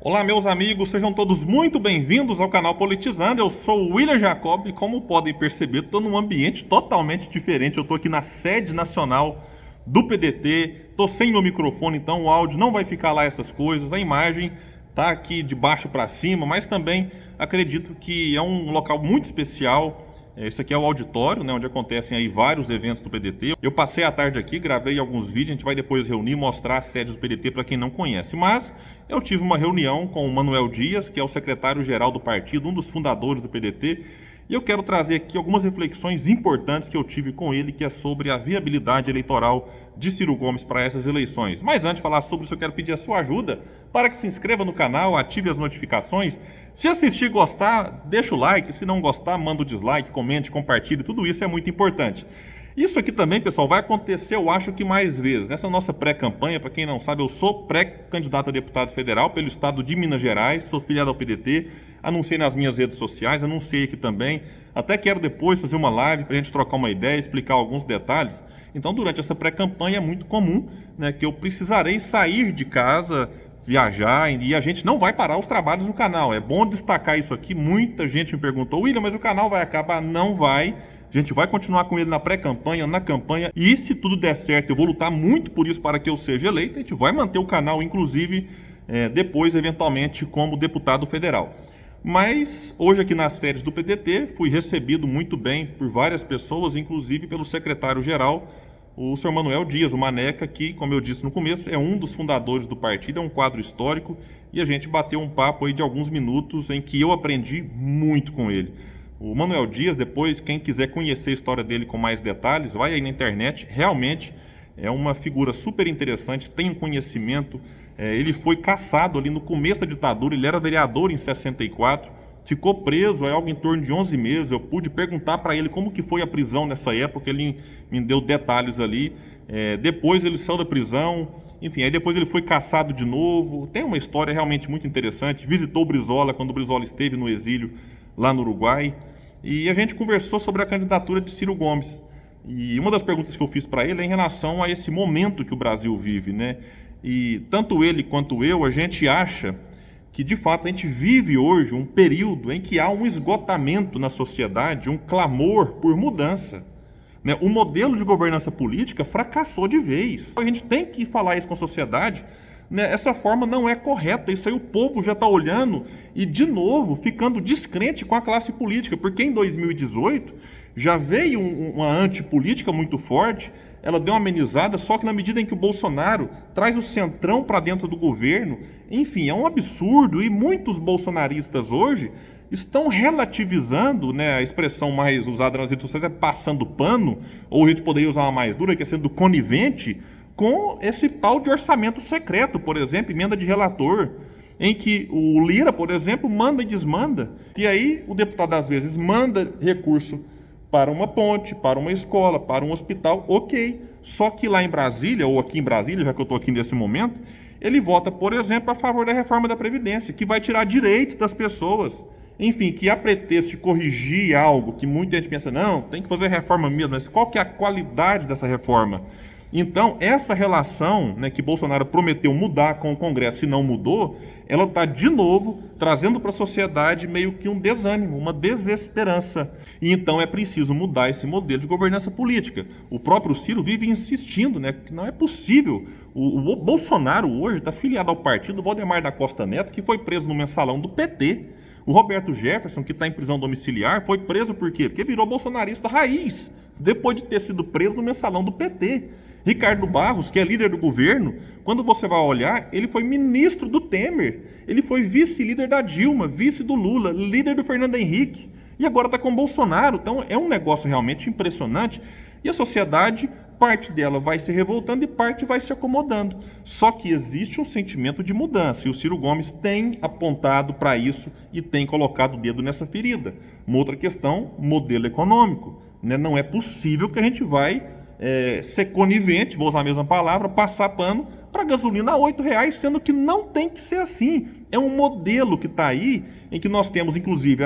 Olá, meus amigos, sejam todos muito bem-vindos ao canal Politizando. Eu sou o William Jacob e, como podem perceber, estou num ambiente totalmente diferente. Eu estou aqui na sede nacional do PDT, estou sem meu microfone, então o áudio não vai ficar lá essas coisas, a imagem está aqui de baixo para cima, mas também acredito que é um local muito especial. Esse aqui é o auditório, né, onde acontecem aí vários eventos do PDT. Eu passei a tarde aqui, gravei alguns vídeos, a gente vai depois reunir e mostrar a sede do PDT para quem não conhece. Mas eu tive uma reunião com o Manuel Dias, que é o secretário-geral do partido, um dos fundadores do PDT, e eu quero trazer aqui algumas reflexões importantes que eu tive com ele, que é sobre a viabilidade eleitoral de Ciro Gomes para essas eleições. Mas antes de falar sobre isso, eu quero pedir a sua ajuda para que se inscreva no canal, ative as notificações. Se assistir e gostar, deixa o like. Se não gostar, manda o dislike, comente, compartilhe. Tudo isso é muito importante. Isso aqui também, pessoal, vai acontecer, eu acho que mais vezes. Nessa nossa pré-campanha, para quem não sabe, eu sou pré-candidato a deputado federal pelo estado de Minas Gerais, sou filiado ao PDT, anunciei nas minhas redes sociais, anunciei aqui também. Até quero depois fazer uma live para a gente trocar uma ideia, explicar alguns detalhes. Então, durante essa pré-campanha é muito comum, né, que eu precisarei sair de casa, viajar, e a gente não vai parar os trabalhos no canal. É bom destacar isso aqui. Muita gente me perguntou: William, mas o canal vai acabar? Não vai. A gente vai continuar com ele na pré-campanha, na campanha, e se tudo der certo, eu vou lutar muito por isso para que eu seja eleito. A gente vai manter o canal, inclusive, depois, eventualmente, como deputado federal. Mas hoje aqui nas férias do PDT, fui recebido muito bem por várias pessoas, inclusive pelo secretário-geral, o senhor Manuel Dias, o Maneca, que, como eu disse no começo, é um dos fundadores do partido, é um quadro histórico, e a gente bateu um papo aí de alguns minutos em que eu aprendi muito com ele. O Manuel Dias, depois, quem quiser conhecer a história dele com mais detalhes, vai aí na internet, realmente é uma figura super interessante, tem um conhecimento. Ele foi caçado ali no começo da ditadura, ele era vereador em 64, ficou preso há algo em torno de 11 meses. Eu pude perguntar para ele como que foi a prisão nessa época, ele me deu detalhes ali. Depois ele saiu da prisão, enfim, aí depois ele foi caçado de novo. Tem uma história realmente muito interessante. Visitou o Brizola quando o Brizola esteve no exílio lá no Uruguai, e a gente conversou sobre a candidatura de Ciro Gomes. E uma das perguntas que eu fiz para ele é em relação a esse momento que o Brasil vive, né? E tanto ele quanto eu, a gente acha que, de fato, a gente vive hoje um período em que há um esgotamento na sociedade, um clamor por mudança, né? O modelo de governança política fracassou de vez. A gente tem que falar isso com a sociedade, né? Essa forma não é correta. Isso aí o povo já está olhando e, de novo, ficando descrente com a classe política, porque em 2018 já veio uma antipolítica muito forte. Ela deu uma amenizada, só que na medida em que o Bolsonaro traz o centrão para dentro do governo, enfim, é um absurdo. E muitos bolsonaristas hoje estão relativizando, né, a expressão mais usada nas redes sociais é passando pano, ou a gente poderia usar uma mais dura, que é sendo conivente com esse tal de orçamento secreto, por exemplo, emenda de relator, em que o Lira, por exemplo, manda e desmanda. E aí o deputado, às vezes, manda recurso para uma ponte, para uma escola, para um hospital, ok. Só que lá em Brasília, ou aqui em Brasília, já que eu estou aqui nesse momento, ele vota, por exemplo, a favor da reforma da Previdência, que vai tirar direitos das pessoas. Enfim, que a pretexto de corrigir algo que muita gente pensa, não, tem que fazer reforma mesmo, mas qual que é a qualidade dessa reforma? Então, essa relação, né, que Bolsonaro prometeu mudar com o Congresso e não mudou, ela está, de novo, trazendo para a sociedade meio que um desânimo, uma desesperança. E então é preciso mudar esse modelo de governança política. O próprio Ciro vive insistindo, né, que não é possível. O Bolsonaro hoje está filiado ao partido Valdemar da Costa Neto, que foi preso no mensalão do PT. O Roberto Jefferson, que está em prisão domiciliar, foi preso por quê? Porque virou bolsonarista raiz, depois de ter sido preso no mensalão do PT. Ricardo Barros, que é líder do governo, quando você vai olhar, ele foi ministro do Temer, ele foi vice-líder da Dilma, vice do Lula, líder do Fernando Henrique, e agora está com Bolsonaro. Então é um negócio realmente impressionante, e a sociedade, parte dela vai se revoltando e parte vai se acomodando. Só que existe um sentimento de mudança, e o Ciro Gomes tem apontado para isso e tem colocado o dedo nessa ferida. Uma outra questão, modelo econômico, né? Não é possível que a gente vai ser conivente, vou usar a mesma palavra, passar pano para gasolina a R$8, sendo que não tem que ser assim. É um modelo que está aí, em que nós temos, inclusive,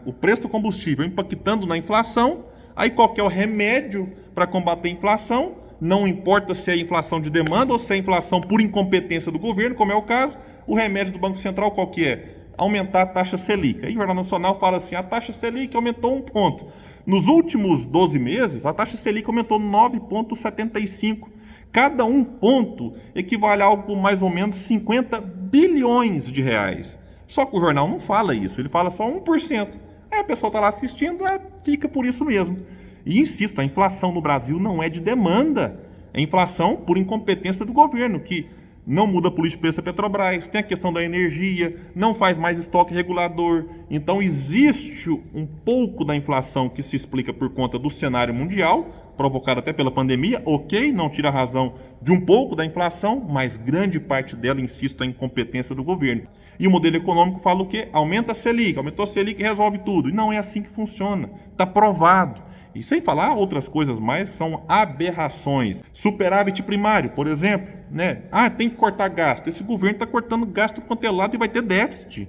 o preço do combustível impactando na inflação. Aí qual que é o remédio para combater a inflação? Não importa se é inflação de demanda ou se é inflação por incompetência do governo, como é o caso, o remédio do Banco Central qual que é? Aumentar a taxa Selic. Aí o Jornal Nacional fala assim, a taxa Selic aumentou 1 ponto. Nos últimos 12 meses, a taxa Selic aumentou 9,75. Cada 1 ponto equivale a algo mais ou menos 50 bilhões de reais. Só que o jornal não fala isso, ele fala só 1%. Aí a pessoa está lá assistindo, fica por isso mesmo. E insisto, a inflação no Brasil não é de demanda, é inflação por incompetência do governo, que não muda a política de preço da Petrobras, tem a questão da energia, não faz mais estoque regulador. Então existe um pouco da inflação que se explica por conta do cenário mundial, provocado até pela pandemia, ok, não tira a razão de um pouco da inflação, mas grande parte dela, insisto, é a incompetência do governo. E o modelo econômico fala o quê? Aumenta a Selic, aumentou a Selic e resolve tudo. E não é assim que funciona, está provado. E sem falar outras coisas mais que são aberrações. Superávit primário, por exemplo, né? Tem que cortar gasto. Esse governo está cortando gasto quanto é lado e vai ter déficit.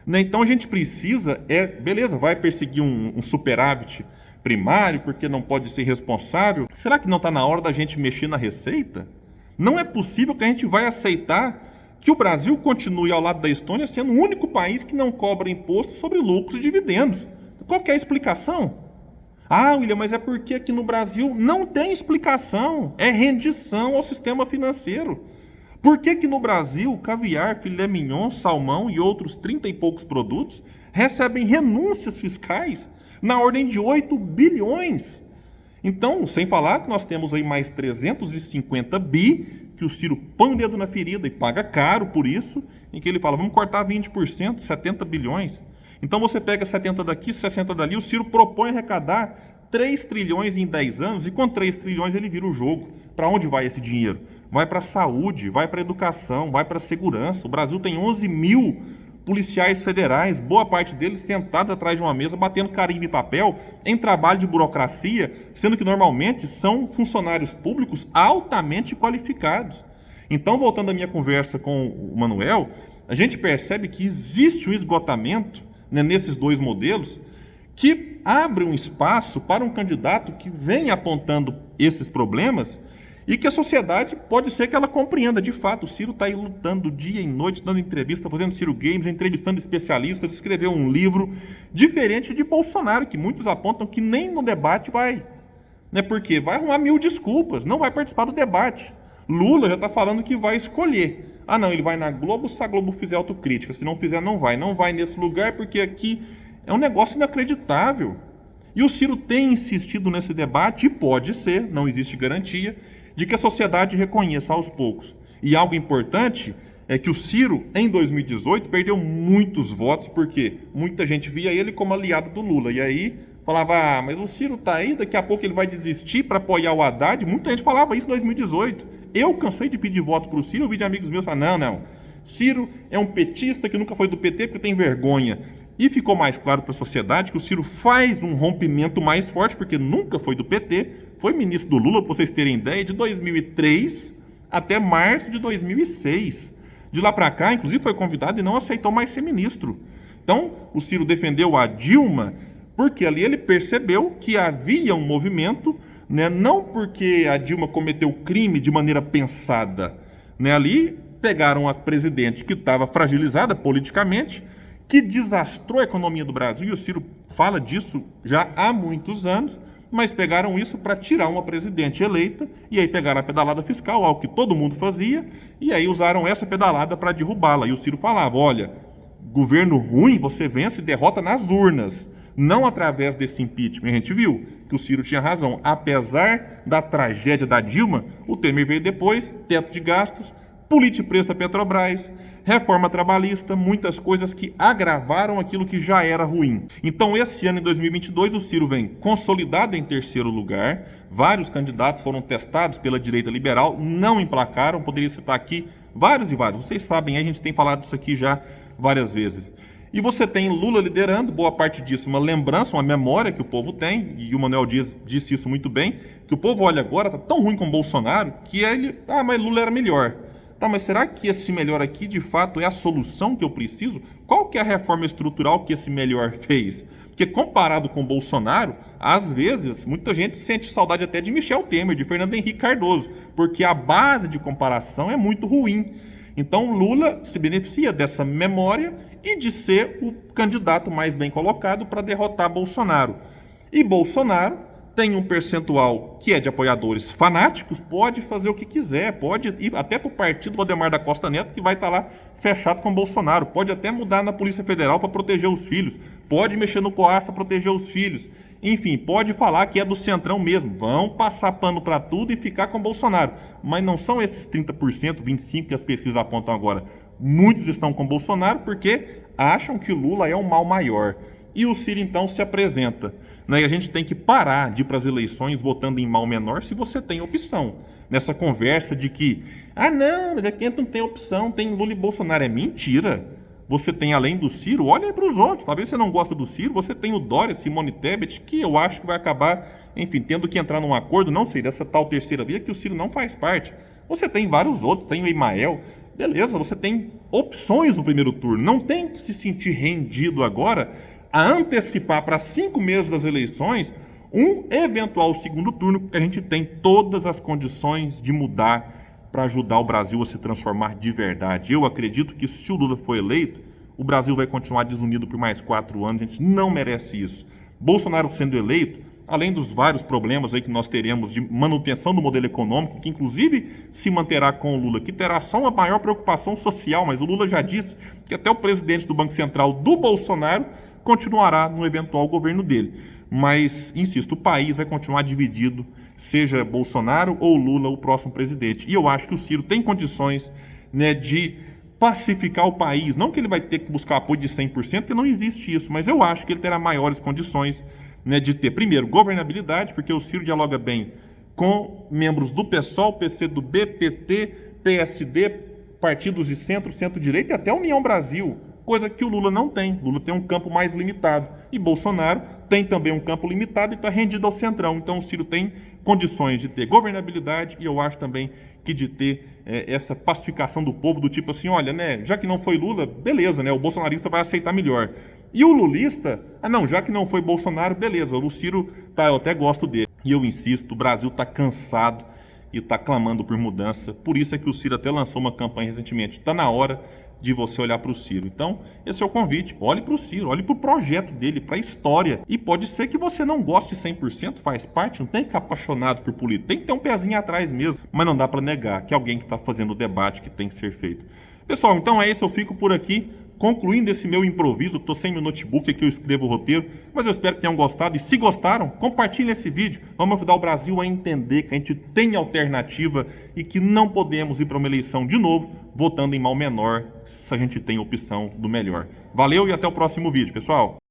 Né? Então a gente precisa, beleza, vai perseguir um superávit primário porque não pode ser responsável. Será que não está na hora da gente mexer na receita? Não é possível que a gente vai aceitar que o Brasil continue ao lado da Estônia sendo o único país que não cobra imposto sobre lucros e dividendos. Qual que é a explicação? William, mas é porque aqui no Brasil não tem explicação. É rendição ao sistema financeiro. Por que que no Brasil, caviar, filé mignon, salmão e outros 30 e poucos produtos recebem renúncias fiscais na ordem de 8 bilhões? Então, sem falar que nós temos aí mais 350 bi, que o Ciro põe o dedo na ferida e paga caro por isso, em que ele fala, vamos cortar 20%, 70 bilhões. Então você pega 70 daqui, 60 dali, o Ciro propõe arrecadar 3 trilhões em 10 anos, e com 3 trilhões ele vira o jogo. Para onde vai esse dinheiro? Vai para a saúde, vai para a educação, vai para a segurança. O Brasil tem 11 mil policiais federais, boa parte deles sentados atrás de uma mesa, batendo carimbo e papel, em trabalho de burocracia, sendo que normalmente são funcionários públicos altamente qualificados. Então, voltando à minha conversa com o Manuel, a gente percebe que existe um esgotamento, né, nesses dois modelos, que abre um espaço para um candidato que vem apontando esses problemas e que a sociedade pode ser que ela compreenda. De fato, o Ciro está aí lutando dia e noite, dando entrevista, fazendo Ciro Games, entrevistando especialistas, escreveu um livro diferente de Bolsonaro, que muitos apontam que nem no debate vai. Né, porque vai arrumar 1000 desculpas, não vai participar do debate. Lula já está falando que vai escolher. Não, ele vai na Globo se a Globo fizer autocrítica. Se não fizer, não vai. Não vai nesse lugar porque aqui é um negócio inacreditável. E o Ciro tem insistido nesse debate, e pode ser, não existe garantia, de que a sociedade reconheça aos poucos. E algo importante é que o Ciro, em 2018, perdeu muitos votos, porque muita gente via ele como aliado do Lula. E aí falava, mas o Ciro está aí, daqui a pouco ele vai desistir para apoiar o Haddad. Muita gente falava isso em 2018. Eu cansei de pedir voto para o Ciro, eu vi de amigos meus falar, não, Ciro é um petista que nunca foi do PT porque tem vergonha. E ficou mais claro para a sociedade que o Ciro faz um rompimento mais forte, porque nunca foi do PT, foi ministro do Lula, para vocês terem ideia, de 2003 até março de 2006. De lá para cá, inclusive, foi convidado e não aceitou mais ser ministro. Então, o Ciro defendeu a Dilma porque ali ele percebeu que havia um movimento, né, não porque a Dilma cometeu crime de maneira pensada. Né, ali pegaram a presidente que estava fragilizada politicamente, que desastrou a economia do Brasil, e o Ciro fala disso já há muitos anos, mas pegaram isso para tirar uma presidente eleita, e aí pegaram a pedalada fiscal, algo que todo mundo fazia, e aí usaram essa pedalada para derrubá-la. E o Ciro falava, olha, governo ruim você vence e derrota nas urnas, não através desse impeachment. A gente viu que o Ciro tinha razão. Apesar da tragédia da Dilma, o Temer veio depois, teto de gastos, política de preço da Petrobras, reforma trabalhista, muitas coisas que agravaram aquilo que já era ruim. Então, esse ano, em 2022, o Ciro vem consolidado em terceiro lugar. Vários candidatos foram testados pela direita liberal, não emplacaram. Poderia citar aqui vários e vários. Vocês sabem, a gente tem falado disso aqui já várias vezes. E você tem Lula liderando, boa parte disso uma lembrança, uma memória que o povo tem, e o Manuel Dias disse isso muito bem, que o povo olha agora, está tão ruim com o Bolsonaro, que ele, mas Lula era melhor. Tá, mas será que esse melhor aqui, de fato, é a solução que eu preciso? Qual que é a reforma estrutural que esse melhor fez? Porque comparado com o Bolsonaro, às vezes, muita gente sente saudade até de Michel Temer, de Fernando Henrique Cardoso, porque a base de comparação é muito ruim. Então Lula se beneficia dessa memória e de ser o candidato mais bem colocado para derrotar Bolsonaro. E Bolsonaro tem um percentual que é de apoiadores fanáticos, pode fazer o que quiser, pode ir até para o partido Valdemar da Costa Neto, que vai estar lá fechado com Bolsonaro, pode até mudar na Polícia Federal para proteger os filhos, pode mexer no COAF para proteger os filhos, enfim, pode falar que é do Centrão mesmo, vão passar pano para tudo e ficar com Bolsonaro, mas não são esses 30%, 25% que as pesquisas apontam agora. Muitos estão com Bolsonaro porque acham que o Lula é um mal maior. E o Ciro então se apresenta. E a gente tem que parar de ir para as eleições votando em mal menor se você tem opção. Nessa conversa de que, não, mas aqui não tem opção, tem Lula e Bolsonaro. É mentira. Você tem, além do Ciro, olha para os outros. Talvez você não goste do Ciro, você tem o Dória, Simone Tebet, que eu acho que vai acabar, enfim, tendo que entrar num acordo, não sei, dessa tal terceira via que o Ciro não faz parte. Você tem vários outros, tem o Emael. Beleza, você tem opções no primeiro turno. Não tem que se sentir rendido agora a antecipar para 5 meses das eleições um eventual segundo turno, que a gente tem todas as condições de mudar para ajudar o Brasil a se transformar de verdade. Eu acredito que se o Lula for eleito, o Brasil vai continuar desunido por mais 4 anos, a gente não merece isso. Bolsonaro sendo eleito, além dos vários problemas aí que nós teremos de manutenção do modelo econômico, que inclusive se manterá com o Lula, que terá só uma maior preocupação social, mas o Lula já disse que até o presidente do Banco Central do Bolsonaro continuará no eventual governo dele. Mas, insisto, o país vai continuar dividido, seja Bolsonaro ou Lula o próximo presidente. E eu acho que o Ciro tem condições, de pacificar o país. Não que ele vai ter que buscar apoio de 100%, porque não existe isso, mas eu acho que ele terá maiores condições, de ter, primeiro, governabilidade, porque o Ciro dialoga bem com membros do PSOL, PCdoB, PT, PSD, partidos de centro, centro-direita e até a União Brasil, coisa que o Lula não tem. Lula tem um campo mais limitado. E Bolsonaro tem também um campo limitado e está rendido ao centrão. Então o Ciro tem condições de ter governabilidade e eu acho também que de ter essa pacificação do povo, do tipo assim, olha, já que não foi Lula, beleza, o bolsonarista vai aceitar melhor. E o lulista, não, já que não foi Bolsonaro, beleza, o Ciro, eu até gosto dele. E eu insisto, o Brasil está cansado e está clamando por mudança. Por isso é que o Ciro até lançou uma campanha recentemente. Está na hora de você olhar para o Ciro. Então, esse é o convite. Olhe para o Ciro, olhe para o projeto dele, para a história. E pode ser que você não goste 100%, faz parte, não tem que ficar apaixonado por política. Tem que ter um pezinho atrás mesmo. Mas não dá para negar que alguém que está fazendo o debate que tem que ser feito. Pessoal, então é isso. Eu fico por aqui, concluindo esse meu improviso. Estou sem meu notebook aqui, eu escrevo o roteiro. Mas eu espero que tenham gostado. E se gostaram, compartilhem esse vídeo. Vamos ajudar o Brasil a entender que a gente tem alternativa e que não podemos ir para uma eleição de novo votando em mal menor se a gente tem opção do melhor. Valeu e até o próximo vídeo, pessoal!